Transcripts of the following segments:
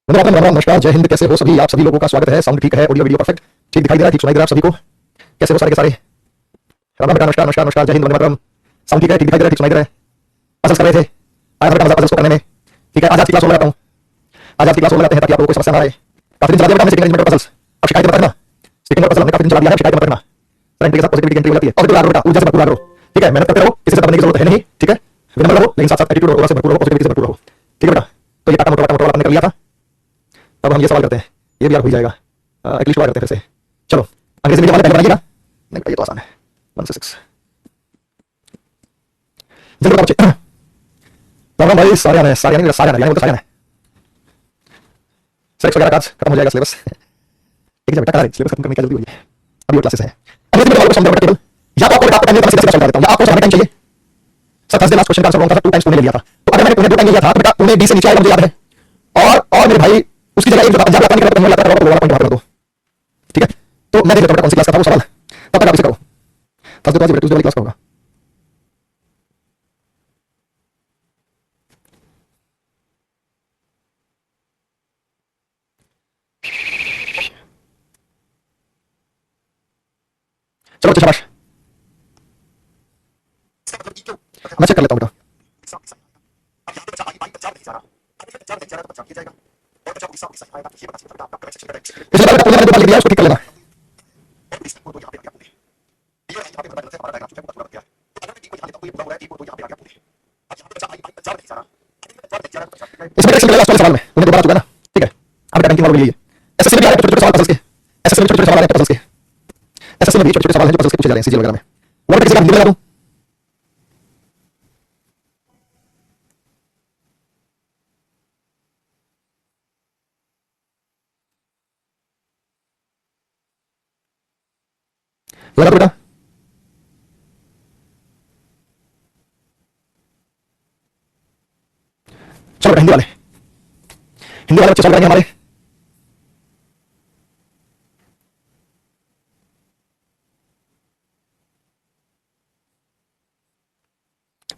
नमस्कार, जय हिंद। कैसे हो सभी? आप सभी लोगों का स्वागत है। साउंड ठीक है? ऑडियो वीडियो परफेक्ट ठीक दिखाई दे रहा है? ठीक सुनाई दे रहा है आप सभी को? कैसे हो सारे के सारे? राम राम बेटा, नमस्कार नमस्कार नमस्कार, जय हिंद, वंदे मातरम। साउंड ठीक है? ठीक दिखाई दे रहा है? ठीक सुनाई दे रहा है? पजल्स कर रहे थे, आया था बेटा पजल्स को करने में। ठीक है, आज की क्लास हो लगाता हूँ, आज की क्लास हो लगाते हैं ताकि आप लोगों को समस्या ना आए। काफी दिन चला दिया बेटा हमने स्टिकिंग पजल्स, अब शिकायत मत करना। स्टिकिंग पजल हमने काफी दिन चला दिया है, शिकायत मत करना। फ्रेंड के साथ पॉजिटिविटी एंट्री हो जाती है। और बिल्कुल बेटा, ऊर्जा से भरपूर रहो। ठीक है, मेहनत करते रहो, किसी से दबने की जरूरत है नहीं। ठीक है, विनम्र रहो, लेकिन साथ साथ एटीट्यूड और से भरपूर रहो, पॉजिटिविटी से भरपूर रहो। ठीक है बेटा, तो ये टाटा मोटा हमने कर लिया था। अब हम ये सवाल करते हैं, ये भी यार हो जाएगा। इंग्लिश वाला करते हैं फिर से। चलो, अंग्रेजी मीडियम वाले पहले बनाइएगा। नहीं बेटा, ये तो आसान है। 1 से 6 जल्दी बताओ बच्चे। राम भाई, सारे आने सारे आने सारे आने यानी बोलते सारे आने। सिलेक्स वगैरह का खत्म हो जाएगा सिलेबस। ठीक है बेटा, करा सिलेबस खत्म करने की जल्दी हुई है। अभी और क्लासेस हैं। अंग्रेजी मीडियम वालों को समझाओ बेटा केवल, या तो आपको बेटा पहले सीधा सीधा समझा देता हूं, या आपको समझने टाइम चाहिए। सर थर्सडे लास्ट क्वेश्चन का आंसर रॉन्ग था, 2 टाइम्स तूने ले लिया था। तो अगर मैंने तुम्हें 2 टाइम लिया था तो बेटा तूने डी से नीचे आएगा, मुझे याद है। और मेरे भाई उसकी जगह एक जो पंजाब का निकला तो लगता है वाला पॉइंट वहां पर दो। ठीक है, तो मैं देख लेता हूं कौन सी क्लास का था वो सवाल, तब तक आप इसे करो। थर्सडे क्लास ट्यूसडे वाली क्लास का होगा। चलो बच्चे शाबाश, मैं चेक कर लेता हूं बेटा। इसलिए बेटा तुमने 2 बार लिख दिया, उसको ठीक कर लेना। इसमें टेक्स्ट मिलेगा सवाल में, उन्हें दोबारा चुका ना। ठीक है, अब बेटा रैंकिंग वालों के लिए एसएससी में भी आ रहे हैं छोटे-छोटे सवाल पजल्स के। एसएससी में छोटे-छोटे सवाल आ रहे हैं पजल्स के। एसएससी में भी छोटे-छोटे सवाल हैं जो पजल्स के पूछे जा रहे हैं सीजीएल वगैरह में। वो किसी का हिंदी में लगा दूं? लगा दो बेटा। चलो बेटा, हिंदी वाले बच्चे सॉल्व करेंगे हमारे। हो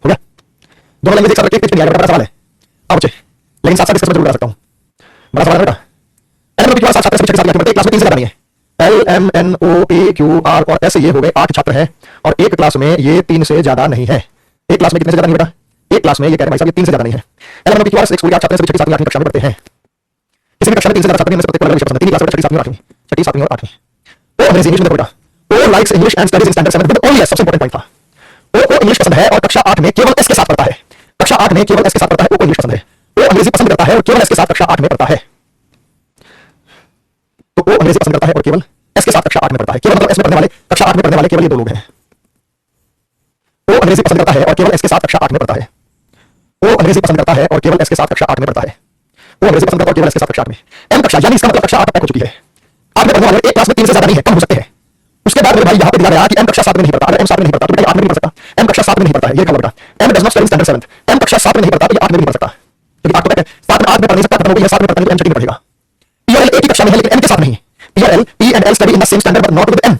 गया, दोनों लैंग्वेज एक साथ रख के एक पेज पे नहीं आएगा, बड़ा सवाल है। अब बच्चे, लेकिन साथ साथ डिस्कस जरूर करा सकता हूं। बड़ा सवाल है बेटा। एलएमएनओपी के साथ साथ छात्र के साथ क्लास में 3 से ज्यादा नहीं है। LMNOPQR और S ये हो गए 8 छात्र हैं, और एक क्लास में ये 3 से ज्यादा नहीं है। एक क्लास में कितने से ज्यादा नहीं बेटा? एक क्लास में ये कह रहे भाई साहब ये 3 से ज्यादा नहीं है। LMNOPQR से एक स्कूल के 8 छात्र हैं, सभी 6ठी 7वीं 8वीं कक्षा में पढ़ते हैं। किसी भी कक्षा में 3 से ज्यादा छात्र नहीं, प्रत्येक को अलग-अलग विषय पसंद है। 3 क्लास में 6ठी 7वीं और 8वीं, 6ठी 7वीं और 8वीं। ओ अंग्रेजी इंग्लिश में बेटा, O likes English and studies in standard 7 with only S, सबसे इंपॉर्टेंट पॉइंट था। ओ को इंग्लिश पसंद है और कक्षा 8 में केवल एस के साथ पढ़ता है। कक्षा 8 में केवल एस के साथ पढ़ता है। ओ को इंग्लिश पसंद है, ओ अंग्रेजी पसंद करता है और केवल एस के साथ कक्षा 8 में पढ़ता है। तो ओ अंग्रेजी पसंद करता है और केवल एस के साथ कक्षा 8 में पढ़ता है। केवल मतलब एस में पढ़ने वाले, कक्षा 8 में पढ़ने वाले केवल ये 2 लोग हैं। ओ अंग्रेजी पसंद करता है और केवल एस के साथ कक्षा 8 में पढ़ता है। ओ अंग्रेजी पसंद करता है और केवल एस के साथ कक्षा 8 में पढ़ता है। ओ अंग्रेजी पसंद करता है और केवल एस के साथ कक्षा 8 में। एम कक्षा यानी इसका मतलब कक्षा 8 तक हो चुकी है। 8 में पढ़ने वाले एक क्लास में 3 से ज्यादा नहीं है, कम हो सकते हैं। उसके बाद मेरे भाई यहां पे दिखा रहा है कि एम कक्षा 7 में नहीं पढ़ता। अगर एम 7 में नहीं पढ़ता तो बेटा 8 में नहीं पढ़ सकता। एम कक्षा 7 में नहीं पढ़ता है, ये क्या बेटा? M does not study standard 7। M कक्षा 7 में नहीं पढ़ता तो ये 8 में नहीं पढ़ सकता, क्योंकि 8 तो तक है। 7 में 8 में पढ़ नहीं सकता, खत्म हो गया। 7 में पढ़ता नहीं तो एम छठी में पढ़ेगा। पी और एल एक ही कक्षा में है लेकिन एम के साथ नहीं। पी और L, P and L study in the same standard but not with M.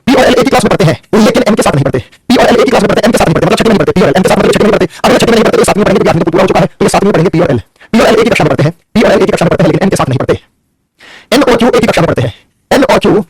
P और एल एक ही क्लास में पढ़ते हैं लेकिन एम के साथ नहीं पढ़ते। पी और एल एक ही क्लास में पढ़ते हैं, एम के साथ नहीं पढ़ते, मतलब छठी में नहीं पढ़ते। पी और एल एम के साथ मतलब छठी में नहीं पढ़ते। अगर छठी में नहीं पढ़ते तो 7वीं में पढ़ेंगे, क्योंकि 8वीं तो पूरा हो चुका है, तो ये 7वीं में पढ़ेंगे। पी और एल एक ही कक्षा में पढ़ते हैं। पी और एल एक ही कक्षा में पढ़ते हैं लेकिन एम के साथ नहीं पढ़ते। एन और क्यू एक ही कक्षा में पढ़ते हैं। एन और क्यू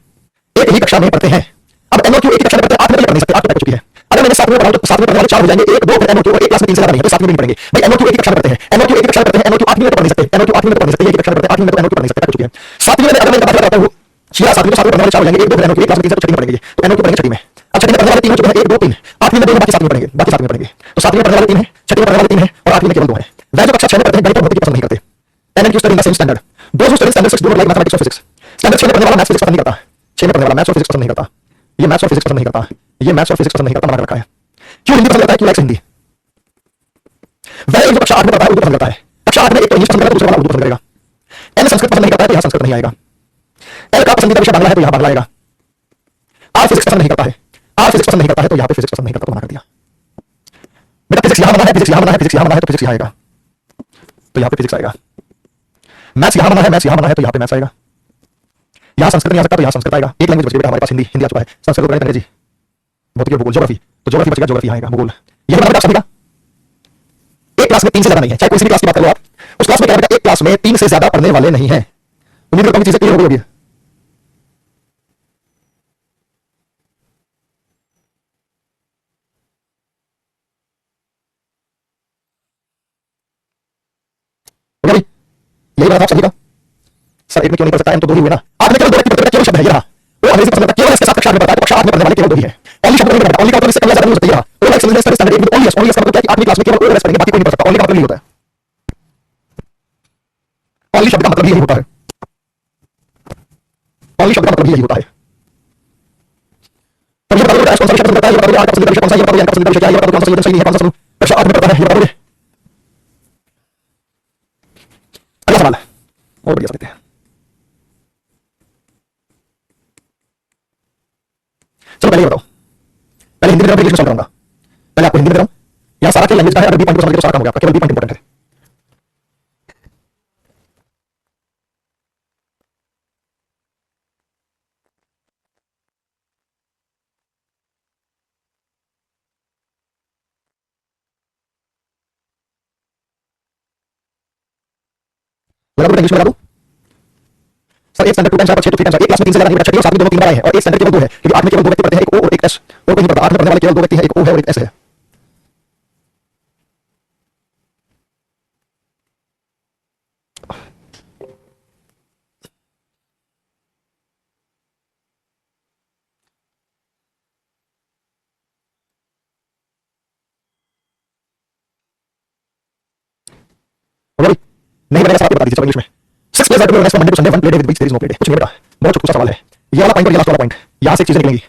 एक ही कक्षा में पढ़ते हैं। अब एन और क्यू एक ही कक्षा में पढ़ते हैं, 8 में पढ़ नहीं सकते, 8 हो चुकी है। अगर मैंने 7 में पढ़ा तो 7 में पढ़ने वाले 4 हो जाएंगे, 1 2 फिर एन और क्यू एक क्लास में 3 से ज्यादा नहीं है, तो 7 में नहीं पढ़ेंगे भाई। एन और क्यू एक ही कक्षा में पढ़ते हैं, एन और क्यू एक ही कक्षा में पढ़ते हैं, एन और क्यू 8 में तो पढ़ नहीं सकते, एन और क्यू 8 में तो पढ़ नहीं सकते, ये एक कक्षा में पढ़ते हैं, 8 में तो एन और क्यू पढ़ नहीं सकते, हो चुकी है। 7वीं में अगर मैं बात करता हूं, 7वीं में 7 में पढ़ने वाले 4 हो जाएंगे, 1 2 फिर एन और क्यू एक क्लास में 3 से छठी में पढ़ेंगे, तो एन और क्यू पढ़ेंगे छठी में। अब छठी में पढ़ने वाले 3 हो चुके हैं, 1 2 3। 8वीं में 2 बाकी 7वीं में पढ़ेंगे, बाकी 7वीं में पढ़ेंगे। तो 7वीं में पढ़ने वाले 3 हैं, छठी में पढ़ने वाले 3 हैं और 8वीं में केवल 2 हैं। वह जो कक्षा 6 में पढ़ते हैं गणित और भौतिकी पसंद नहीं करते। N and Q study in the same standard. Those who study standard 6 do not like mathematics और फिजिक्स। स्टैंडर्ड 6 में पढ़ने वाला मैथ्स फिजिक्स पसंद नहीं करता। 6 में पढ़ने वाला मैथ्स और फिजिक्स पसंद नहीं करता। ये मैथ्स और फिजिक्स पसंद नहीं करता, ये मैथ्स और फिजिक्स पसंद नहीं करता, मना कर रखा है। क्यों हिंदी पसंद करता है? क्यों लाइक्स हिंदी? वह एक जो कक्षा 8 में पढ़ता है उर्दू पसंद करता है। कक्षा 8 में एक तो इंग्लिश पसंद करेगा, दूसरा वाला उर्दू पसंद करेगा। एन संस्कृत पसंद नहीं करता है तो यहां संस्कृत नहीं आएगा। एल का पसंदीदा विषय बांग्ला है तो यहां बांग्ला आएगा। आर फिजिक्स पसंद नहीं करता है, आर फिजिक्स पसंद नहीं करता है तो यहां पे फिजिक्स पसंद नहीं करता, तो मना कर दिया। बेटा फिजिक्स यहां मना है, फिजिक्स यहां मना है, फिजिक्स यहां मना है तो फिजिक्स यहां आएगा, तो यहां पे फिजिक्स आएगा। मैथ्स यहां मना है, मैथ्स यहां मना है तो यहां पे मैथ्स आएगा। यहां संस्कृत नहीं आ सकता तो यहां संस्कृत आएगा। एक लैंग्वेज बच गई बेटा हमारे पास, हिंदी। हिंदी आ चुका है, संस्कृत, गणित, अंग्रेजी, भौतिकी, भूगोल, ज्योग्राफी। तो ज्योग्राफी बच गया, ज्योग्राफी आएगा, भूगोल। ये बेटा सभी का एक क्लास में 3 से ज्यादा नहीं है, चाहे कोई सी भी क्लास की बात कर लो आप। उस क्लास में क्या बेटा, एक क्लास में 3 से ज्यादा पढ़ने वाले नहीं हैं। उम्मीद करता हूं चीजें क्लियर हो गई होगी। यही बात आप सभी का। सर एक में क्यों नहीं पढ़ सकता? एम तो दो ही हुए ना। आपने केवल दो व्यक्ति पढ़ते, केवल शब्द है ये रहा। वो अंग्रेजी पसंद करता, केवल इसके साथ कक्षा में पढ़ता है, तो कक्षा 8 में पढ़ने वाले केवल दो ही है। ओनली शब्द नहीं पढ़ता, ओनली का मतलब इससे कम या ज्यादा नहीं हो सकता। ये रहा। ओ लाइक समझने स्टडी स्टैंडर्ड 1 ओनली ओनली इसका मतलब क्या है कि 8वीं क्लास में केवल ओ पढ़ेंगे, बाकी कोई नहीं पढ़ सकता। ओनली का मतलब यही होता है। ओनली शब्द का मतलब यही होता है। ओनली शब्द का मतलब यही होता है। तो ये बता दो कौन सा विषय पसंद करता है, ये बता दो आर्ट का पसंदीदा विषय कौन सा है, ये बता दो एन का पसंदीदा विषय क्या है, ये बता दो कौन सा संयोजन सही है, कौन सा समूह कक्षा 8 में पढ़ता है, ये बता दोगे। अगला सवाल और बढ़िया सकते हैं। चलो पहले ये बताओ, पहले हिंदी में एप्लीकेशन सॉल्व करूंगा। पहले आपको हिंदी में बताऊं, यहां सारा के लैंग्वेज का है, अगर बी पॉइंट को समझ गए तो सारा काम हो गया आपका, केवल बी पॉइंट इंपॉर्टेंट है। लगा दूं इंग्लिश में लगा दूं? सर एक स्टैंडर्ड 2 टाइम्स आया, 6 तो 3 टाइम्स आया, एक क्लास में 3 से ज्यादा नहीं बचा, छठी और 7 में दोनों 3 बार आए हैं, और एक स्टैंडर्ड केवल 2 है, क्योंकि 8 में केवल 2 व्यक्ति पढ़ते हैं, एक ओ और एक एस, और कोई नहीं पढ़ता। 8 में पढ़ने वाले केवल 2 व्यक्ति हैं, एक ओ है और एक एस है। नहीं बनेगा सर, आप बता दीजिए इंग्लिश में। 6 plays are to be organised from Monday to Sunday, 1 play day with which there is no play day. कुछ नहीं बेटा, बहुत छोटा सवाल है ये वाला पॉइंट और ये लास्ट वाला पॉइंट, यहां से चीजें निकलेंगी।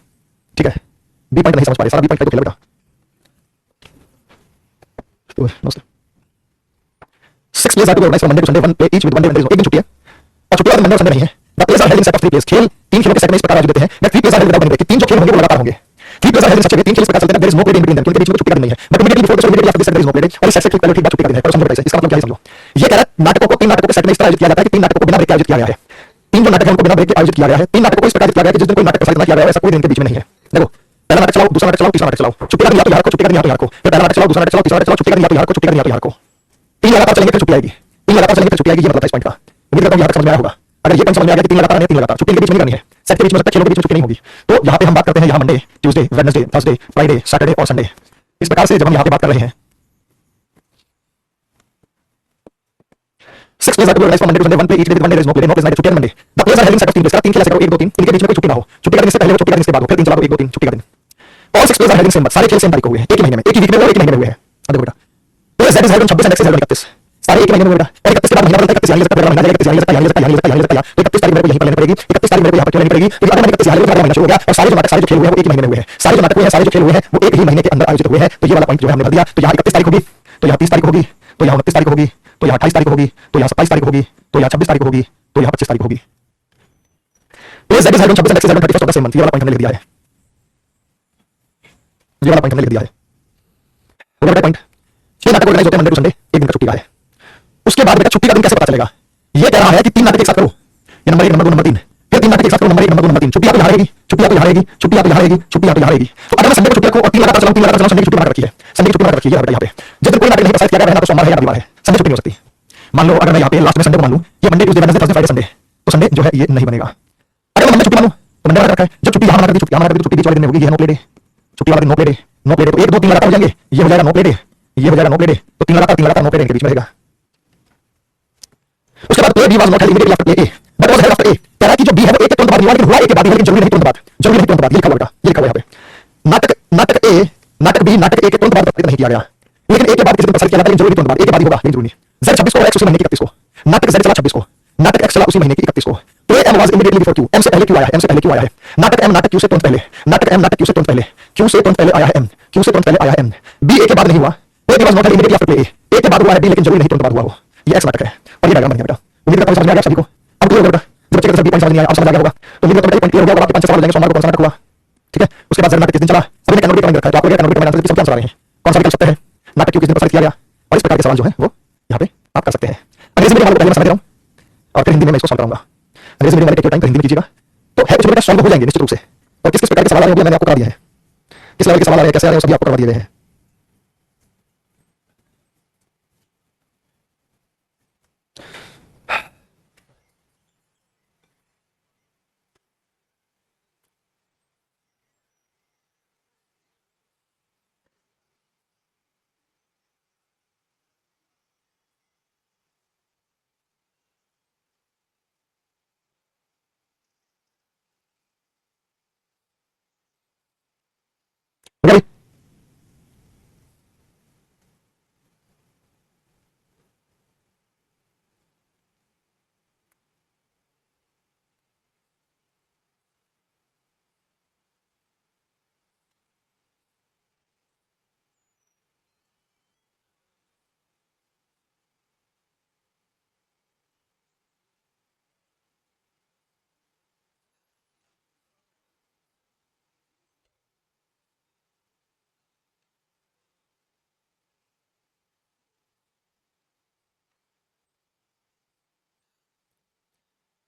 ठीक है, बी पॉइंट नहीं समझ पा रहे, सारा बी पॉइंट तो खेला बेटा। तो नमस्ते। 6 plays are to be organised from Monday to Sunday, 1 play each with 1 day when there is no, एक दिन छुट्टी है और छुट्टी वाले मंडे और संडे नहीं है। The plays are held in set of 3 plays, खेल 3 खेलों के सेट में इस प्रकार आयोजित होते हैं that 3 plays are held without any break, 3 जो खेल होंगे वो लगातार होंगे। 3 plays are held in such a way, 3 खेल इस प्रकार चलते हैं there is no play day in between them, क्योंकि बीच में छुट्टी का दिन नहीं है। But immediately before the immediately after this there is no play day, और सेट से ठीक पहले ठीक बाद छुट्टी का दिन है। पर समझो बेटा, इसका मतलब क्या है समझो। ये कह रहा है नाटकों को 3 नाटकों के सेट में इस तरह आयोजित किया जाता है कि 3 नाटकों को बिना ब्रेक के आयोजित किया गया है। 3 जो नाटक है उनको बिना ब्रेक के आयोजित किया गया है। 3 नाटकों को इस प्रकार किया गया है कि जिस दिन कोई नाटक प्रसारित ना किया गया है ऐसा कोई दिन के बीच में नहीं है। देखो, पहला नाटक चलाओ, दूसरा नाटक चलाओ, तीसरा नाटक चलाओ, छुट्टी का दिन या तो यार को, छुट्टी का दिन या तो यार को, फिर पहला नाटक चलाओ, दूसरा नाटक चलाओ, तीसरा नाटक चलाओ, छुट्टी का दिन या तो यार को, छुट्टी का दिन या तो यार को। 3 लगातार चलेंगे फिर छुट्टी आएगी, 3 लगातार चलेंगे फिर छुट्टी आएगी, ये मतलब है इस पॉइंट का। उम्मीद करता हूं यहां तक समझ में आया होगा। अगर ये पॉइंट समझ में आ गया कि 3 लगातार नहीं, 3 लगातार छुट्टी के बीच में नहीं करनी है, सेट के बीच में सकता है, खेलों के बीच में छुट्टी नहीं होगी। तो यहां पे हम बात करते हैं, यहां Monday, Tuesday, Wednesday, Thursday, Friday, Saturday और संडे। इस प्रकार से जब हम यहां पे बात कर रहे हैं 6 plays are to be organised from Monday to Sunday, 1 play each day with 1 day there is no play day, no plays night, छुट्टी है Monday. The plays are held in set of 3 plays, 3 खेल ऐसे करो, 1 2 3, इनके बीच में कोई छुट्टी ना हो, छुट्टी का दिन इससे पहले हो, छुट्टी का दिन इसके बाद हो, फिर 3 चला दो, 1 2 3 छुट्टी का दिन। All 6 plays are held in same month, सारे खेल सेम तारीख को हुए हैं, एक ही महीने में, एक ही वीक में हुए, एक ही महीने में हुए हैं। देखो बेटा, तो that is held on 26 and x is held on 31, सारे एक ही महीने में बेटा। 31 के बाद महीना बदलता है, 31 यहां ले सकता है, महीना जाएगा, 31 यहां ले सकता है, यहां ले सकता है, यहां ले सकता है, यहां ले सकता है, तो 31 तारीख मेरे को यहीं पर लेनी पड़ेगी, 31 तारीख मेरे को यहां पर क्यों लेनी पड़ेगी, क्योंकि अगर मैंने 31 यहां ले लिया तो महीना शुरू हो गया, और सारे जो नाटक, सारे जो खेल हुए हैं वो एक ही महीने में हुए हैं, सारे जो नाटक हुए हैं, सारे जो खेल हुए हैं वो एक ही महीने के अंदर आयोजित हुए हैं। तो ये वाला पॉइंट जो है हमने भर दिया। तो यहां 31 तारीख होगी, तो यहां 30 तारीख होगी, तो यहां 29 तारीख होगी, तो यहां 28 तारीख होगी, तो यहां 27 तारीख होगी, तो यहां 26 तारीख होगी, तो यहां 25 तारीख होगी। Place that is held on 26 and x is held on 31 of the same month, ये वाला पॉइंट हमने लिख दिया है, ये वाला पॉइंट हमने लिख दिया है। हो गया पॉइंट। 6 नाटक ऑर्गेनाइज होते हैं मंडे टू संडे, एक दिन का छुट्टी का है। उसके बाद बेटा छुट्टी का दिन कैसे पता चलेगा? ये कह रहा है कि 3 नाटक एक साथ करो, ये नंबर 1 नंबर 2 नंबर 3, फिर 3 नाटक एक साथ करो, नंबर 1 नंबर 2 नंबर 3, छुट्टी आपको यहां रहेगी, छुट्टी आपको यहां रहेगी, छुट्टी आपको यहां रहेगी, छुट्टी आपको यहां रहेगी। तो अगर मैं संडे को छुट्टी रखूं और 3 लगातार चलाऊं, 3 लगातार चलाऊं, संडे की छुट्टी बना रखी है, संडे की छुट्टी बना रखी है यहां पे। जिस दिन कोई नाटक नहीं प्रसारित किया गया है ना तो सोमवार है या रविवार है, संडे छुट्टी नहीं हो सकती। मान लो अगर मैं यहां पे लास्ट में संडे को मान लूं, ये Monday Tuesday Wednesday Thursday Friday Sunday, तो संडे जो है ये नहीं बनेगा। अगर मैं मंडे छुट्टी मानूं तो मंडे बना रखा है, जब छुट्टी यहां बना रखी, छुट्टी यहां बना रखी, छुट्टी बीच वाले दिन में होगी, ये नो प्ले डे, छुट्टी वाला दिन no play day, no play day, तो 1 2 3 लगातार हो जाएंगे, ये हो जाएगा नो प्ले डे, ये हो जाएगा नो प्ले डे, तो 3 लगातार नो प्ले डे के बीच में रहेगा। उसके बाद play B was not held immediately after play A but was held after A, कह रहा है कि जो बी है वो एक के तुरंत बाद हुआ, लेकिन हुआ एक के बाद ही, लेकिन जरूरी नहीं तुरंत बाद, जरूरी नहीं तुरंत बाद, ये लिखा हुआ बेटा, ये लिखा हुआ है यहां पे। नाटक ए, नाटक बी, नाटक ए के तुरंत बाद प्रसारित नहीं किया गया, लेकिन एक के बाद किसी दिन प्रसारित किया जाता है, लेकिन जरूरी नहीं तुरंत बाद, एक के बाद ही होगा, लेकिन जरूरी नहीं। Z 26 को और X उसी महीने की 31 को, नाटक Z चला 26 को, नाटक X चला उसी महीने की 31 को, तो M was immediately before Q, M से पहले Q आया है, M से पहले Q आया है, नाटक M नाटक Q से तुरंत पहले, नाटक M नाटक Q से तुरंत पहले, Q से तुरंत पहले आया है M, Q से तुरंत पहले आया है M, B A के बाद नहीं हुआ, A was not held immediately after play A के बाद हुआ है B, लेकिन जरूरी नहीं तुरंत बाद हुआ हो, ये X नाटक है और ये डायग्राम बन गया बेटा। उम्मीद करता हूं समझ में आ गया सभी को। अब क्लियर हो गया बेटा, जब बच्चे का सभी पॉइंट समझ नहीं आया, अब समझ आ गया होगा, तो उम्मीद करता हूं पॉइंट क्लियर हो गया होगा। आपके 5 सवाल हो जाएंगे, सोमवार को कौन सा नाटक हुआ, ठीक है। उसके बाद नाटक किस दिन चला, सभी ने कैनोनिकल कमेंट रखा है, तो आपको ये कैनोनिकल कमेंट आंसर सब आंसर आ रहे हैं, कौन सा निकल सकता है, नाटक क्यों किस दिन प्रसारित किया गया, और इस प्रकार के सवाल जो है वो यहाँ पे आप कर सकते हैं। अंग्रेजी मीडियम वाले पहले मैं समझ रहा हूँ और फिर हिंदी में मैं इसको सॉल्व करूंगा। अंग्रेजी मीडियम वाले टेक टाइम पर हिंदी में कीजिएगा, तो है कुछ बेटा सॉल्व हो जाएंगे निश्चित रूप से। और किस किस प्रकार के सवाल आ रहे हैं मैंने आपको करा दिया है, किस लेवल के सवाल आ रहे हैं, कैसे आ रहे हैं, सभी आपको करवा दिए गए हैं।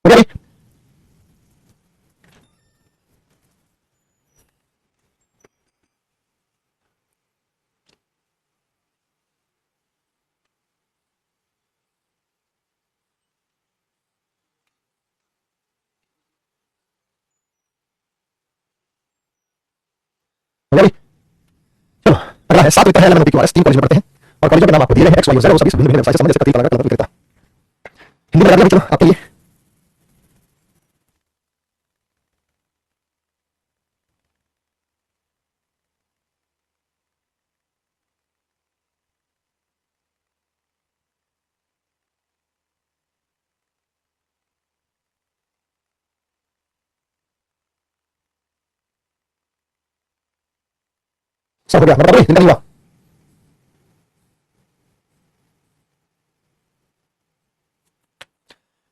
हो गया भाई? हो गया भाई? चलो अगला है 7 मित्र है एल एम 3 कॉलेज में पढ़ते हैं और कॉलेजों के नाम आपको दिए गए हैं एक्स वाई और जेड और सभी भिन्न भिन्न व्यवसाय से संबंधित प्रतीक अलग अलग विक्रेता। हिंदी में लगा दिया चलो आपके लिए। सब हो गया मतलब जिनका नहीं हुआ।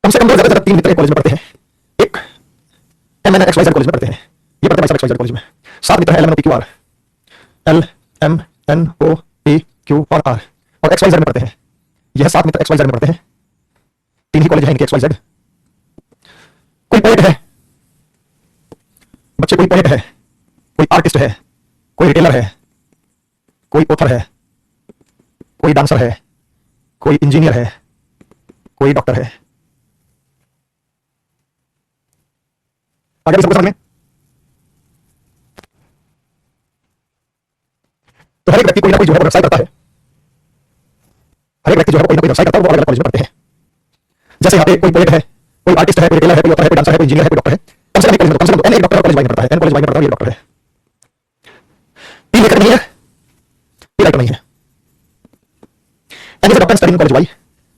कम से कम 2 ज्यादा 3 मित्र एक कॉलेज में पढ़ते हैं। एक M N X Y Z college में पढ़ते हैं। ये पढ़ते हैं एक्स वाई जेड कॉलेज में। 7 मित्र है L M Q R L M N O P Q और आर और एक्स वाई जेड में पढ़ते हैं। यह 7 मित्र एक्स वाई जेड में पढ़ते हैं। 3 ही कॉलेज है इनके एक्स वाई जेड। कोई पोएट है बच्चे, कोई पोएट है, कोई आर्टिस्ट है, कोई रिटेलर है, कोई ऑथर है, कोई डांसर है, कोई इंजीनियर है, कोई डॉक्टर है। आगे भी सबको समझ में? तो हर एक व्यक्ति कोई ना कोई जो है व्यवसाय करता है। हर एक व्यक्ति जो है कोई ना कोई व्यवसाय करता है, वो अलग अलग कॉलेज में पढ़ते हैं। जैसे यहाँ पे कोई पोएट है, कोई आर्टिस्ट है, कोई रिटेलर है, कोई ऑथर है, कोई डांसर है, कोई इंजीनियर है, कोई डॉक्टर है। कम से कम कम से कम एन एक डॉक्टर कॉलेज वाई में पढ़ता है, एन कॉलेज वाई में पढ़ता है, ये डॉक्टर है। पी लेकर नहीं है, पी राइटर नहीं है। N is doctor studying college Y,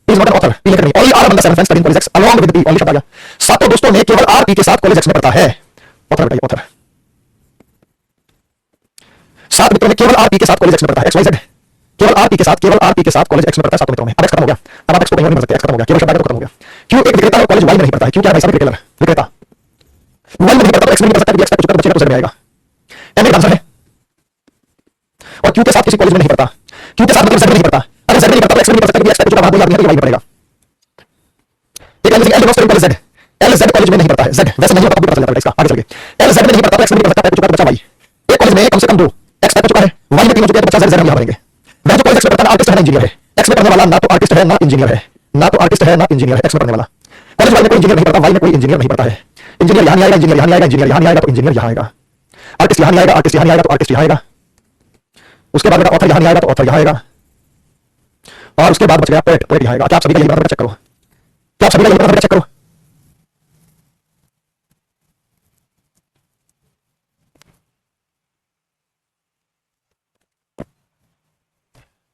is not an author, P लेकर नहीं। Only R among the seven friends studying college X along with P, only शब्द आ गया। सातों दोस्तों ने केवल आर पी के साथ कॉलेज एक्स में पढ़ता है। ऑथर बताइए ऑथर। 7 मित्रों में केवल आर पी के साथ कॉलेज एक्स में पढ़ता है, एक्स वाई जेड केवल आर पी के साथ, केवल आर पी के साथ कॉलेज एक्स में पढ़ता है 7 मित्रों में। अब एक्स खत्म हो गया, अब आप एक्स को कहीं और नहीं भर सकते, एक्स खत्म हो गया, केवल शब्द आएगा तो खत्म हो गया। क्यों एक विक्रेता कॉलेज वाई में नहीं पढ़ता है? क्यों क्या है भाई साहब रिटेलर विक्रेता वाई में नहीं पढ़ता तो एक्स में नहीं पढ़ सकता, क्योंकि एक्स का कुछ बचेगा तो जेड में आएगा। एम एक डांसर है और क्यू के साथ किसी कॉलेज में नहीं पढ़ता, क्यू के साथ मतलब जेड में नहीं पढ़ता। अगर जेड में नहीं पढ़ता तो एक्स में नहीं पढ़ सकता, क्योंकि एक्स का कुछ बाहर कोई आदमी है तो वाई में पढ़ेगा। एक L L belongs to college Z, L Z college में नहीं पढ़ता है, जेड वैसे नहीं होता, पता चल जाता है इसका आगे चल के। एल जेड में नहीं पढ़ता तो एक्स में नहीं पढ़ सकता, कुछ बचा वाई। एक कॉलेज में कम से कम 2 एक्स का चुका है, वाई में 3 हो चुके हैं, तो 50 जेड में यहां भरेंगे। वह जो कॉलेज एक्स में पढ़ता है आर्टिस्ट है ना इंजीनियर है। एक्स में पढ़ने वाला ना तो आर्टिस्ट है ना इंजीनियर है, ना तो आर्टिस्ट है ना इंजीनियर है एक्स में पढ़ने वाला। कॉलेज वाई में कोई इंजीनियर नहीं पढ़ता, वाई में कोई इंजीनियर नहीं पढ़ता है। इंजीनियर यहां नहीं आएगा, इंजीनियर यहां नहीं आएगा, इंजीनियर यहां नहीं आएगा तो इंजीनियर यहां आएगा। आर्टिस्ट यहां नहीं आएगा, आर्टिस्ट यहां नहीं आएगा तो आर्टिस्ट यहां आएगा। उसके बाद ऑथर यहां नहीं आएगा तो ऑथर यहां आएगा। और उसके बाद बच गया पोएट, पोएट यहां आएगा। क्या आप सभी का यही बात चेक करो? क्या आप सभी का यही बात चेक करो?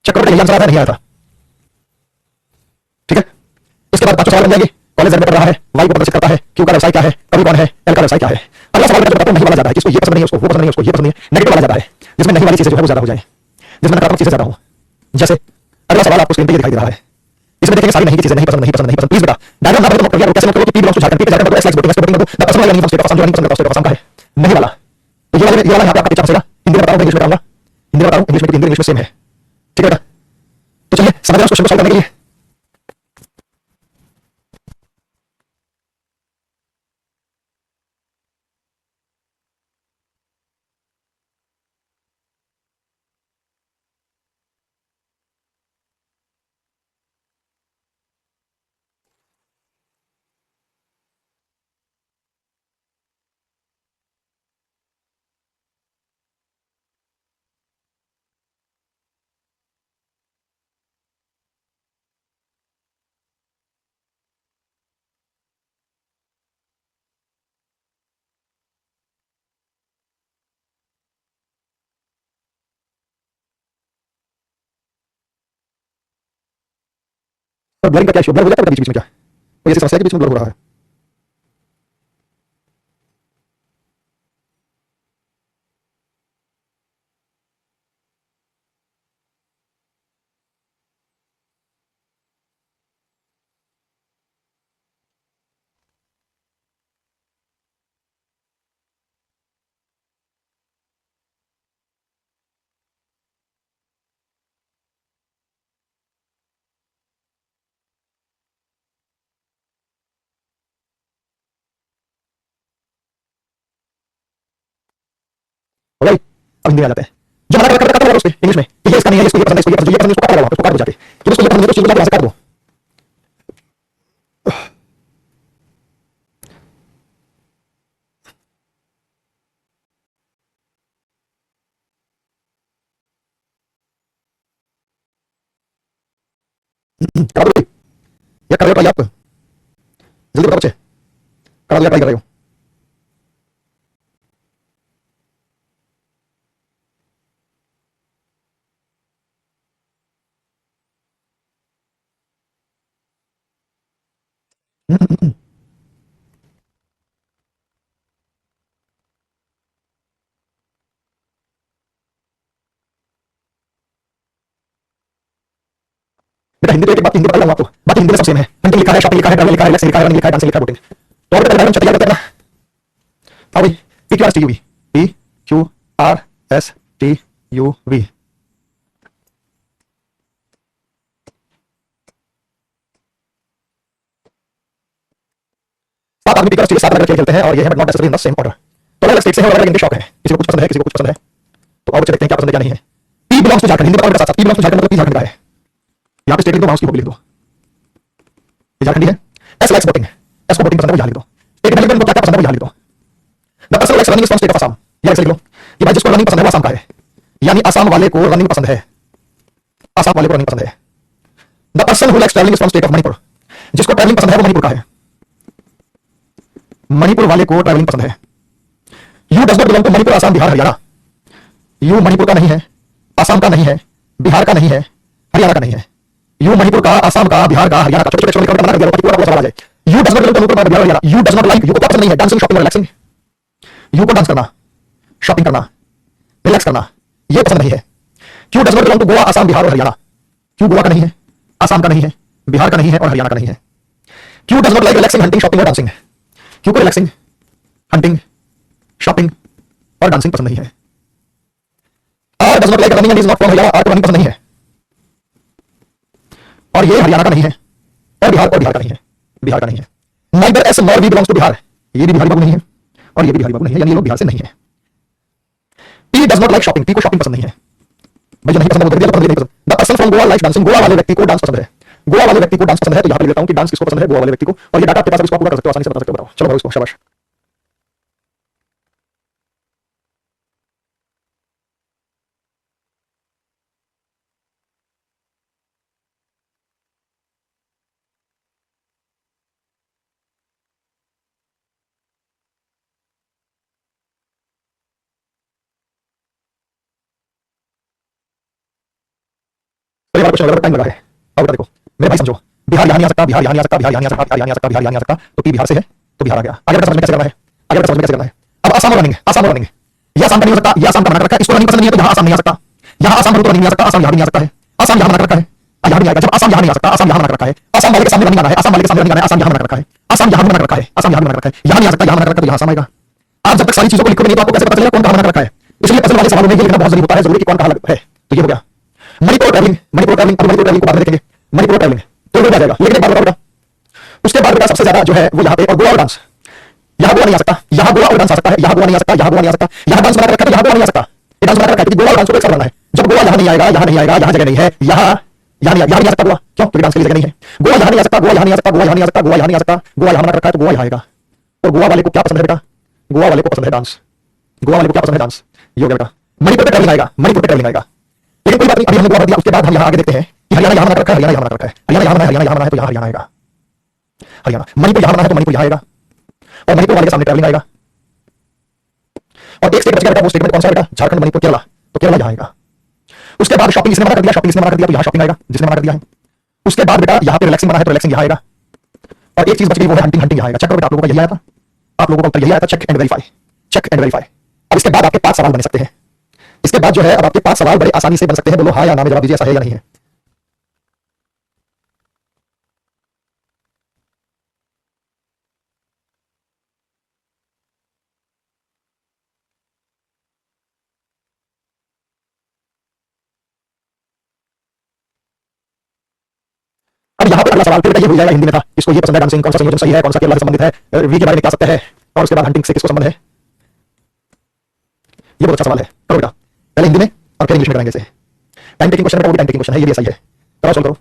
चेक करो, यही आंसर आता है, नहीं आया था। ठीक है, इसके बाद 5 सवाल बन जाएंगे। कॉलेज जेड में पढ़ रहा है, वाई को प्रदर्शित करता है, क्यू का व्यवसाय क्या है, कवि कौन है, एल का व्यवसाय क्या है। अगला सवाल बताता हूं, नहीं वाला ज्यादा है, किसको ये पसंद नहीं है, उसको वो पसंद नहीं है, उसको ये पसंद नहीं है। नेगेटिव वाला ज्यादा है, जिसमें नहीं वाली चीजें जो है वो ज्यादा हो जाए, जिसमें नकारात्मक चीजें ज्यादा हो। जैसे अगला सवाल आपको स्क्रीन पे दिखाई दे रहा है, इसमें देखेंगे सारी नहीं की चीजें, नहीं पसंद नहीं पसंद नहीं पसंद। प्लीज बेटा डायग्राम ना बने तो नोट कर लिया, कैसे नोट करो कि P belongs to Jharkhand, P Jharkhand तो X likes voting, X voting को द पर्सन या नहीं फर्स्ट का जो नहीं पसंद करता उसका पसंद का है, नहीं वाला। तो ये वाला यहां पे आपका टीचर फंसेगा। हिंदी में बताऊंगा, इंग्लिश में बताऊंगा, हिंदी में बताऊं, इंग्लिश में, हिंदी इंग्लिश में सेम है। ठीक है बेटा, तो चलिए समझ रहे हैं क्वेश्चन को सॉल्व करने के लिए। और ब्लरिंग का क्या इशू, ब्लर हो जाता है बीच बीच में क्या? कोई ऐसी समस्या है कि बीच में ब्लर हो रहा है? अब हिंदी में आ जाते हैं। जो मना करता है उसके इंग्लिश में ये इसका नहीं है, इसको ये पसंद है, इसको ये पसंद है, ये पसंद है, इसको काट लगा, उसको काट दो जाके। कि इसको ये पसंद है तो चीज को जाके काट दो। करा दो या कर रहे हो आप जल्दी बताओ बच्चे, करा दो या ट्राई कर रहे हो? बेटा हिंदी तो एक बात हिंदी बता रहा हूं आपको, बाकी हिंदी में सब सेम है। हंटिंग लिखा है, शॉपिंग लिखा है, ट्रैवल लिखा है, लेक्सिंग लिखा है, रनिंग लिखा है, डांसिंग लिखा है, बोटिंग। तो और बेटा चटिया करते हैं ना। हाँ भाई P Q R S T U V, P Q R S T U V. सात आदमी पीकर सात अलग खेल खेलते हैं और ये है but not necessary in the same order. तो अलग स्टेट से हैं और अलग इनके शौक है, किसी को कुछ पसंद है, किसी को कुछ पसंद है। तो आओ बच्चे देखते हैं क्या पसंद है क्या नहीं है। P belongs to Jharkhand, Hindi बताओ बेटा साथ साथ। पी बिलोंग्स टू झारखंड मतलब पी झारखंड का है। यहाँ पे स्टेट लिख दो, माउस की होगी लिख दो, ये झारखंडी है। एस लाइक्स बोटिंग, एस को बोटिंग पसंद है वो यहाँ लिख दो। स्टेट में क्या पसंद है वो यहाँ लिख दो। The person likes running from state of Assam, ये ऐसे लिख लो कि भाई जिसको रनिंग पसंद है वो असम का है, यानी असम वाले को रनिंग पसंद है, असम वाले को रनिंग पसंद है। The person who likes travelling from state of Manipur, जिसको ट्रैवलिंग पसंद है वो मणिपुर का है, मणिपुर वाले को ट्रैवलिंग पसंद है। U does not belong to Manipur, Assam, Bihar, Haryana. U Manipur का नहीं है, असम का नहीं है, बिहार का नहीं है, हरियाणा का नहीं है। यू मणिपुर का, असम का, बिहार का, हरियाणा का। छोटे छोटे छोटे मना कर दिया, पूरा सवाल आ जाए। U does not belong to Manipur, Bihar, Haryana. U does not like, U को पसंद नहीं है डांसिंग, शॉपिंग और रिलैक्सिंग। यू को डांस करना, शॉपिंग करना, रिलैक्स करना ये पसंद नहीं है। Q does not belong to Goa, Assam, Bihar और हरियाणा। क्यू गोवा का नहीं है, असम का नहीं है, बिहार का नहीं है और हरियाणा का नहीं है। Q does not like relaxing, hunting, shopping और डांसिंग। क्यू को रिलैक्सिंग, हंटिंग, शॉपिंग और डांसिंग पसंद नहीं है। R does not like running and is not from Haryana, R को रनिंग पसंद नहीं है और ये हरियाणा का नहीं है और बिहार का नहीं है, बिहार का नहीं है। Neither S nor V belongs to Bihar, ये भी बिहारी बाबू नहीं है और ये भी बिहारी बाबू नहीं है, यानी ये लोग बिहार से नहीं है। P does not like shopping, P को शॉपिंग पसंद नहीं है। भाई जो नहीं पसंद वो दिया, पसंद नहीं पसंद। The person from Goa likes dancing, Goa वाले व्यक्ति को डांस पसंद है, गोवा वाले व्यक्ति को डांस पसंद है। तो यहाँ पे लिखता हूँ कि डांस किसको पसंद है, गोवा वाले व्यक्ति को। और ये डाटा आपके पास, इसको पूरा कर सकते हो, आसानी से बता सकते हो। बताओ चलो भाई, इसको शाबाश। परिवार क्वेश्चन वगैरह टाइम लगा है। अब बता देखो मेरे भाई, समझो बिहार यहाँ नहीं आ सकता, बिहार यहाँ नहीं आ सकता, बिहार यहाँ नहीं आ सकता, बिहार यहाँ नहीं आ सकता, बिहार यहाँ नहीं आ सकता। तो पी बिहार से है तो बिहार आ गया। आगे समझ में कैसे करना है, आगे समझ में कैसे करना है। अब आसाम और रनिंग, आसाम और रनिंग, ये आसाम का नहीं हो सकता, ये आसाम का मना कर रखा है। इसको रनिंग पसंद नहीं है तो यहाँ आसाम नहीं आ सकता, यहाँ आसाम तो रनिंग नहीं आ सकता, आसाम यहाँ नहीं आ सकता है, आसाम यहाँ मना कर रखा है, यहाँ नहीं आएगा। जब आसाम यहाँ नहीं आ सकता, आसाम यहाँ मना कर रखा है, आसाम वाले के सामने रनिंग आना है, आसाम वाले के सामने रनिंग आना है, आसाम यहाँ मना कर रखा है, आसाम यहाँ मना कर रखा है, आसाम यहाँ मना कर रखा है, यहाँ नहीं आ सकता, यहाँ मना कर रखा है तो यहाँ आसाम आएगा। आप जब तक सारी चीजों को लिखोगे नहीं तो आपको कैसे पता चलेगा कौन कहाँ मना कर रखा है। इसलिए पसंद वाले सवालों में ये लिखना बहुत जरूरी होता है, जरूरी कि कौन कहाँ है। तो ये हो गया मणिपुर ट्रैवलिंग, मणिपुर ट्रैवलिंग, अब मणिपुर ट्रैवलिंग को बाद में देखेंगे। मणिपुर ट्रैवलिंग तो हो जाएगा, लेकिन एक बात बताओ बेटा, उसके बाद बेटा सबसे ज्यादा जो है वो यहाँ पे और गोवा और डांस। यहाँ गोवा नहीं आ सकता, यहाँ गोवा और डांस आ सकता है, यहाँ गोवा नहीं आ सकता, यहाँ गोवा नहीं आ सकता, यहाँ डांस बना रखा है, यहाँ गोवा नहीं आ सकता। ये डांस बना रखा है क्योंकि गोवा और डांस को एक साथ बनाना है। जब गोवा यहाँ नहीं आएगा, यहाँ नहीं आएगा, यहाँ जगह नहीं है, यहाँ नहीं आ सकता गोवा, क्यों? क्योंकि डांस के लिए जगह नहीं है। गोवा यहाँ नहीं आ सकता, गोवा यहाँ नहीं आ सकता, गोवा यहाँ नहीं आ सकता, गोवा यहाँ नहीं आ सकता, गोवा यहाँ बना रखा है तो गोवा यहाँ आएगा। और गोवा वाले को क्या पसंद है बेटा, गोवा वाले को पसंद है डांस, गोवा वाले को क्या पसंद है डांस। ये हो गया बेटा, मणिपुर पे ट्रैवलिंग आएगा, मणिपुर पे ट्रैवलिंग आएगा। लेकिन कोई बात नहीं, अभी हमने गोवा दिया, उसके बाद हम यहाँ आगे देखते हैं कि हरियाणा यहाँ बना रखा है, हरियाणा यहाँ बना रखा है, हरियाणा यहाँ बना है, हरियाणा यहाँ बना है तो यहाँ हरियाणा आएगा, हरियाणा। मणिपुर यहाँ बना है तो मणिपुर यहाँ आएगा और मणिपुर वाले के सामने ट्रैवलिंग आएगा। और एक स्टेट बच गया बेटा, वो स्टेट में कौन सा बेटा, झारखंड, मणिपुर, केरला, तो केरला यहाँ आएगा। उसके बाद शॉपिंग इसने मना कर दिया, शॉपिंग इसने मना कर दिया तो यहाँ शॉपिंग आएगा जिसने मना कर दिया है। उसके बाद बेटा यहाँ पे रिलैक्सिंग बना है तो रिलैक्सिंग यहाँ आएगा। और एक चीज बच गई वो है हंटिंग, हंटिंग यहाँ आएगा। चेक करो बेटा, आप लोगों का यही आया था, आप लोगों का उत्तर यही आया था, check and verify, check and verify. अब इसके बाद आपके 5 सवाल बन सकते हैं। इसके बाद जो है अब आपके 5 सवाल बड़े आसानी से बन सकते हैं। बोलो हाँ या ना में जवाब दीजिए, ऐसा है या नहीं है। अब यहाँ पे अगला सवाल फिर बेटा ये हो जाएगा, हिंदी में था, इसको ये पसंद है डांसिंग, कौन सा संयोजन सही है, कौन सा केरला से संबंधित है, वी के बारे में क्या सकते हैं, और उसके बाद हंटिंग से किसको संबंध है। ये बहुत अच्छा सवाल है, करो बेटा। पहले हिंदी में और फिर इंग्लिश में कराएंगे इसे। टाइम टेकिंग क्वेश्चन है, वो भी टाइम टेकिंग क्वेश्चन है, ये भी ऐसा ही है। करो सॉल्व करो।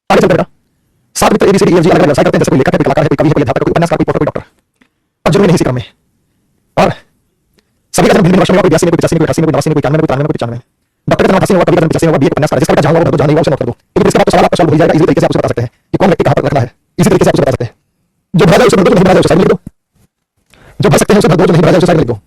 आगे चलते बेटा। सात मित्र एबीसीडी ईएफजी अलग अलग व्यवसाय करते हैं, जैसे कोई लेखक है, कोई कलाकार है, कोई कवि है, कोई अध्यापक है, कोई उपन्यासकार, कोई पोटर, कोई डॉक्टर। और जरूरी नहीं इसी क्रम में। और सभी का जन्म भिन्न वर्षों में, कोई 82 में, कोई 85 में, कोई 88 में, कोई 89 में, कोई 91 में, कोई 93 में, कोई 95 में। डॉक्टर का जन्म 88 में हुआ, कवि का जन्म 85 में हुआ, बीए उपन्यासकार, जिसका बेटा जहां होगा जहां नहीं होगा उसे नोट कर दो, क्योंकि इसके बाद तो सवाल आपका सॉल्व हो ही जाएगा। इसी तरीके से आप उसे बता सकते हैं कि कौन व्यक्ति कहां पर रखना है, इसी तरीके से आप उसे बता सकते हैं। जो भरा जाए उसे भर दो, जो नहीं भरा जाए उसे साइड में लिख दो। जो भर सकते हैं उसे भर दो, जो नहीं भरा जाए उसे साइड में लिख दो।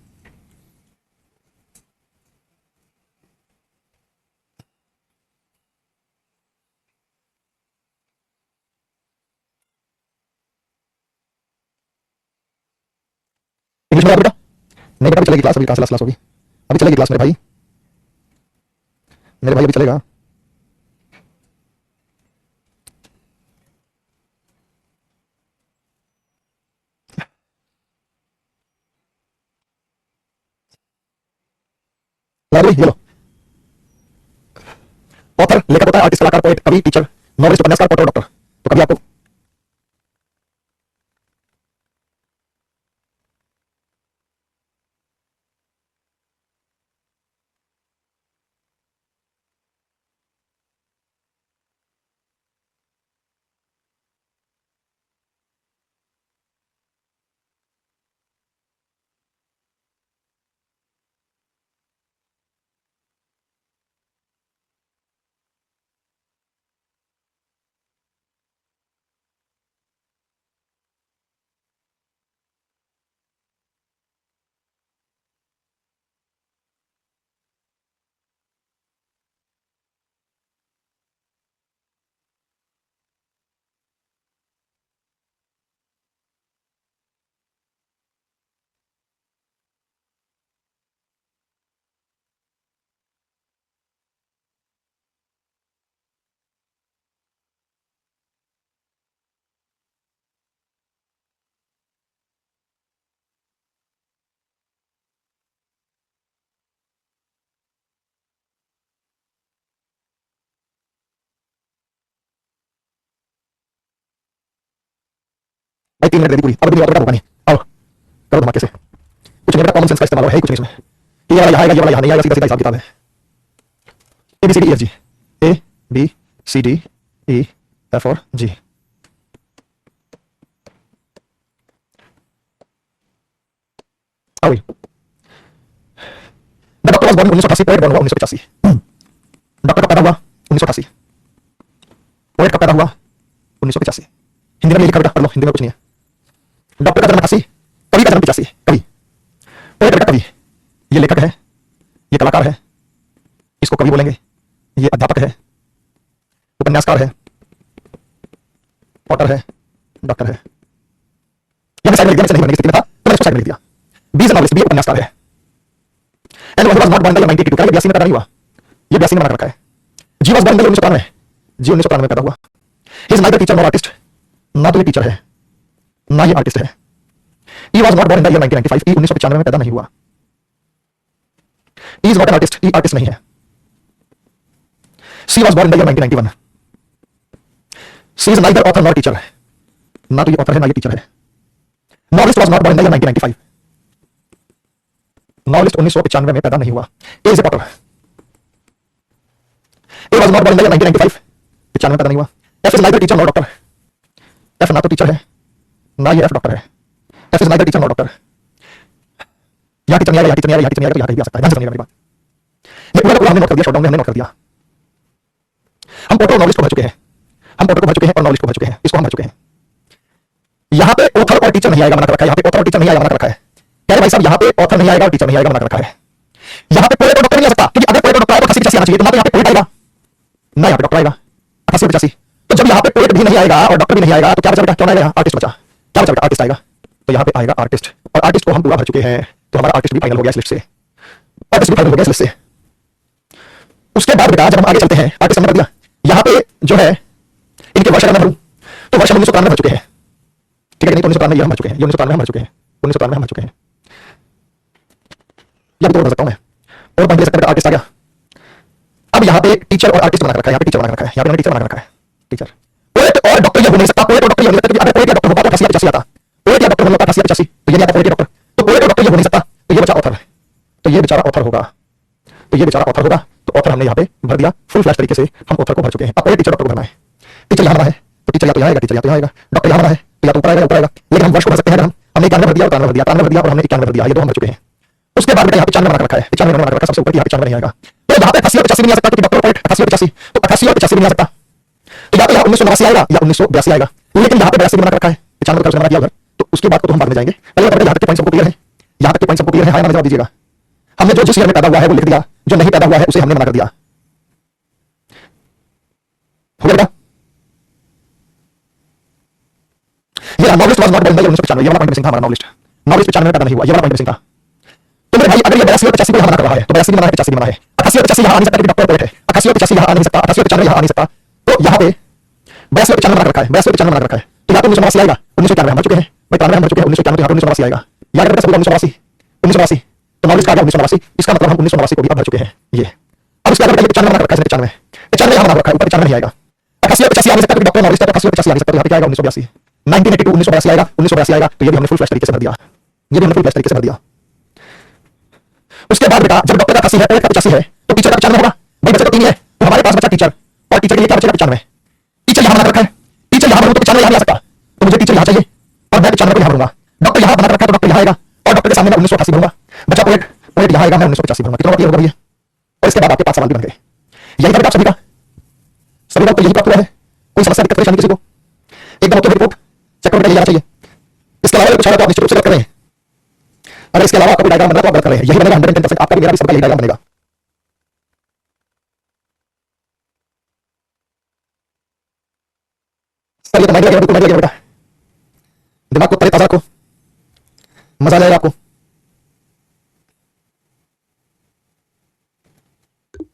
इंग्लिश में बेटा नहीं बेटा, अभी चलेगी क्लास, अभी क्लास क्लास होगी, अभी चलेगी क्लास मेरे भाई, मेरे भाई अभी चलेगा। लाइब्रेरी ये लो। ऑथर लेखक होता है, आर्टिस्ट कलाकार, पोएट, कवि, टीचर, नॉवेलिस्ट, उपन्यासकार, पोटर, डॉक्टर। तो कभी आपको भाई 3 मिनट दे दी पूरी, अब भी नहीं होता बेटा, नहीं आओ करो धमाके से। कुछ नहीं बेटा, कॉमन सेंस का इस्तेमाल है, कुछ नहीं इसमें। ये वाला यहाँ आएगा, ये वाला यहाँ नहीं आएगा, सीधा सीधा हिसाब किताब है। A B C D F G, A B C D E F और G. Doctor was born 1988, poet born हुआ 1985। डॉक्टर का पैदा हुआ 1988, पोएट का पैदा हुआ 1985। हिंदी में लिखा बेटा, पढ़ लो, हिंदी में कुछ नहीं है। डॉक्टर का जन्म 88, कवि का जन्म 85। कवि, पोएट बेटा कवि, ये लेखक है, ये कलाकार है, इसको कवि बोलेंगे, ये अध्यापक है, उपन्यासकार है, पॉटर है, डॉक्टर है। यह साइड में लिख दिया, नहीं बनने की स्थिति में था तो मैंने इसको साइड में लिख दिया। बी इज नॉवेलिस्ट, बी उपन्यासकार है। एंड वाज नॉट बॉर्न इन 1982, क्या 82 में पैदा नहीं हुआ, ये 82 में बना रखा है। जी वाज बॉर्न इन 1993, जी 1993 में पैदा हुआ। He is neither teacher nor artist, ना तो ये टीचर है ना ये आर्टिस्ट है। E was not born in the year 1995, E 1995 में पैदा नहीं हुआ। E is not an artist, E artist नहीं है। C was born in the year 1991, C is neither author nor teacher, ना तो ये ऑथर है ना ये टीचर है। Novelist was not born in the year 1995, novelist 1995 में पैदा नहीं हुआ। A is a potter, A was not born in the year 1995, 95 में पैदा नहीं हुआ। F is neither teacher nor doctor, F ना तो टीचर है ना ये एफ डॉक्टर है। F is neither teacher nor doctor, यहां टीचर नहीं आएगा, यहां टीचर नहीं आएगा, यहां टीचर नहीं आएगा, तो यहां कहीं भी आ सकता है। ध्यान से सुनिएगा मेरी बात। ये पूरा पूरा हमने नोट कर दिया, शॉर्ट डाउन में हमने नोट कर दिया। हम पोटर और नॉवेलिस्ट को भर चुके हैं, हम पोटर को भर चुके हैं और नॉवेलिस्ट को भर चुके हैं, इसको हम भर चुके हैं। यहां पे ऑथर और टीचर नहीं आएगा, मना कर रखा है। यहां पे ऑथर और टीचर नहीं आएगा, मना कर रखा है। कह रहे भाई साहब यहां पे ऑथर नहीं आएगा और टीचर नहीं आएगा, मना कर रखा है। यहां पे पोएट और डॉक्टर नहीं आ सकता, क्योंकि अगर पोएट और डॉक्टर आए तो 80 आना चाहिए, तो ना तो यहां पे पोएट आएगा ना यहां पे डॉक्टर आएगा। 88 85, तो जब यहां पे पोएट भी नहीं आएगा और डॉक्टर भी नहीं आएगा तो क्या बचा बेटा, कौन आएगा? आर्टिस्ट बचा। क्या बचा बेटा? आर्टिस्ट आएगा। तो यहां पे आएगा आर्टिस्ट, और आर्टिस्ट को हम पूरा भर चुके हैं, तो हमारा आर्टिस्ट भी फाइनल हो गया इस लिस्ट से। आर्टिस्ट भी फाइनल हो गया इस लिस्ट से। उसके बाद बेटा जब हम आगे चलते हैं, आर्टिस्ट हमने कर दिया, यहाँ पे जो है इनके वर्ष अगर मैं भरूं तो वर्ष 1993 भर चुके हैं, ठीक है नहीं, तो 1993 हम भर चुके हैं, ये 1993 हम भर चुके हैं, 1993 हम भर चुके हैं, या तो भर सकता हूं मैं, और बन सकता है आर्टिस्ट आ गया। अब यहाँ पे टीचर और आर्टिस्ट बना रखा है, यहाँ पे टीचर बना रखा है, यहाँ पे टीचर बना रखा है, टीचर। पोएट और डॉक्टर ये हो नहीं सकता, पोएट और डॉक्टर ये हो नहीं सकता, अगर पोएट या डॉक्टर होगा तो 88 आता, पोएट या डॉक्टर होगा 88 तो ये नहीं आता, पोएट या डॉक्टर, तो पोएट और डॉक्टर ये हो नहीं सकता, तो ये बचा ऑथर है, तो ये बेचारा ऑथर होगा, तो ये बेचारा ऑथर होगा, तो ऑथर हमने यहाँ पे भर दिया फुल फ्लैश तरीके से, हम ऑथर को भर चुके हैं। अब पोएट टीचर डॉक्टर को भरना है, टीचर यहाँ बना है तो टीचर या तो यहाँ आएगा, टीचर या तो यहाँ आएगा, डॉक्टर यहाँ बना है तो या तो ऊपर आएगा, ऊपर आएगा, लेकिन हम वर्ष को भर सकते हैं, हमने 91 भर दिया और 93 भर दिया, 93 भर दिया और हमने 91 भर दिया, ये दो हम भर चुके हैं। उसके बाद बेटा यहाँ पे 95 बना रखा है, 95 बना रखा है, सबसे ऊपर यहाँ पे 95 नहीं आएगा, तो यहाँ पे 88 और 85 नहीं आ सकता, क्योंकि डॉक्टर पोएट 88 और 85, तो 88 और 85 नहीं आ सकता, तो या तो यहाँ 1989 आएगा या 1982 आएगा, लेकिन यहाँ पे 82 बना रखा है, 95 का बना दिया उधर, तो उसके बाद को तो हम बाद में जाएंगे, पहले यहाँ तक के पॉइंट सबको क्लियर है, यहाँ तक के पॉइंट सबको क्लियर है, हाँ ना जवाब दीजिएगा। हमने जो जिस ईयर में पैदा हुआ है वो लिख दिया, जो नहीं पैदा हुआ है उसे हमने मना कर दिया, हो गया? ये novelist was not born by 1995, ये वाला पॉइंट मिसिंग था हमारा, नॉवलिस्ट 95 में पैदा नहीं हुआ, ये वाला पॉइंट मिसिंग था। तो मेरे भाई अगर ये 82 और 85 को यहां मना कर रहा है, तो 82 भी मना है, 85 भी मना है, 88 और 85 यहां आ नहीं सकता क्योंकि डॉक्टर पोएट है, 88 और 85 यहां आ नहीं सकता, 88 और 95 यहां आ नहीं सकता, तो यहां पे 82 और 95 बना रखा है, 82 और 95 बना रखा है, तो या तो 1989 आएगा, 1991 हम भर चुके हैं भाई, 93 हम भर चुके हैं, 1991 तो यहां पे 1989 आएगा, याद रखना सब 1989 1989, तो नॉलेज का आ गया 1989, इसका मतलब हम 1989 को भी भर चुके हैं ये। अब इसके बाद 95 बना रखा है, 95 95 यहां बना रखा है, ऊपर 95 नहीं आएगा, 88 और 85 आ नहीं सकता क्योंकि डॉक्टर नॉलेज का, 88 और 85 आ नहीं सकता, तो यहां पे क्या आएगा 1982, 1982 1982 आएगा, 1982 आएगा, तो ये भी हमने फुल फ्लैश तरीके से भर दिया, ये भी हमने फुल फ्लैश तरीके से भर दिया। उसके बाद बेटा जब डॉक्टर का 80 है, पोएट का 85 है, तो टीचर का 95 होगा, भाई बचा तो 3 ही है, तो हमारे पास बचा टीचर, और टीचर के लिए क्या बचेगा 95, टीचर यहां बना रखा है, टीचर यहां भरूं तो 95 यहां नहीं आ सकता, तो मुझे टीचर यहां चाहिए और मैं 95 को यहां भरूंगा, डॉक्टर यहां बना रखा है तो डॉक्टर यहां आएगा, और डॉक्टर के सामने मैं 1988 भरूंगा, बचा पोएट, पोएट यहां आएगा, मैं 1985 भरूंगा, कितना क्लियर होगा भैया? और इसके बाद आपके 5 सवाल भी बन गए, यही था बेटा सभी का, सभी का तो यही प्राप्त हुआ है, कोई समस्या दिक्कत परेशानी किसी को? एकदम ओके रिपोर्ट चेक करके जाना चाहिए। इसके अलावा कुछ है तो आप निश्चित रूप से गलत कर रहे हैं, अगर इसके अलावा आपका कोई डायग्राम बना तो आप गलत कर रहे हैं, यही बनेगा 110%, आपका भी मेरा भी सबका यही डायग्राम बनेगा। सर ये तो माइंड लगेगा, बिल्कुल माइंड लगेगा बेटा, दिमाग को तरे ताजा रखो, मजा आएगा आपको,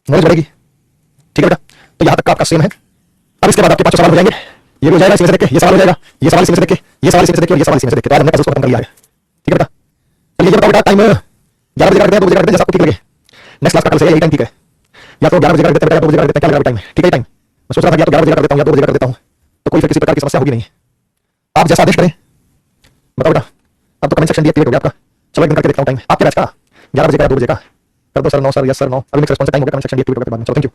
नॉलेज बढ़ेगी, ठीक है बेटा? तो यहां तक का आपका सेम है। अब इसके बाद आपके 5 सवाल हो जाएंगे, ये हो जाएगा इसमें से देख के, ये सवाल हो जाएगा, ये सवाल इसमें से देख के, ये सवाल इसमें से देख के और ये सवाल इसमें से देख के, तो आज हमने पजल्स को खत्म कर लिया है, ठीक है बेटा? चलिए ये बताओ बेटा, टाइम 11 बजे कर देते हैं, 2 बजे कर देते हैं, जैसा आपको ठीक लगे, नेक्स्ट क्लास का कल से यही टाइम ठीक है, या तो 11 बजे कर देते हैं बेटा, 2 बजे कर देते हैं, क्या लगा टाइम? ठीक है टाइम, मैं सोच रहा था या तो 11 बजे कर देता हूं या 2 बजे कर देता हूं, तो कोई फिर किसी प्रकार की समस्या होगी नहीं, आप जैसा आदेश करें, बताओ बेटा। अब तो कमेंट सेक्शन डीएक्टिवेट हो गया आपका, चलो एक दिन करके देखता हूं टाइम, आपके बैच का 11 बजे का 2 बजे का कर दो सर, 9 सर, यस सर 9, अभी नेक्स्ट रिस्पांस टाइम हो गया, कमेंट सेक्शन डीएक्टिवेट हो गया, चलो थैंक यू।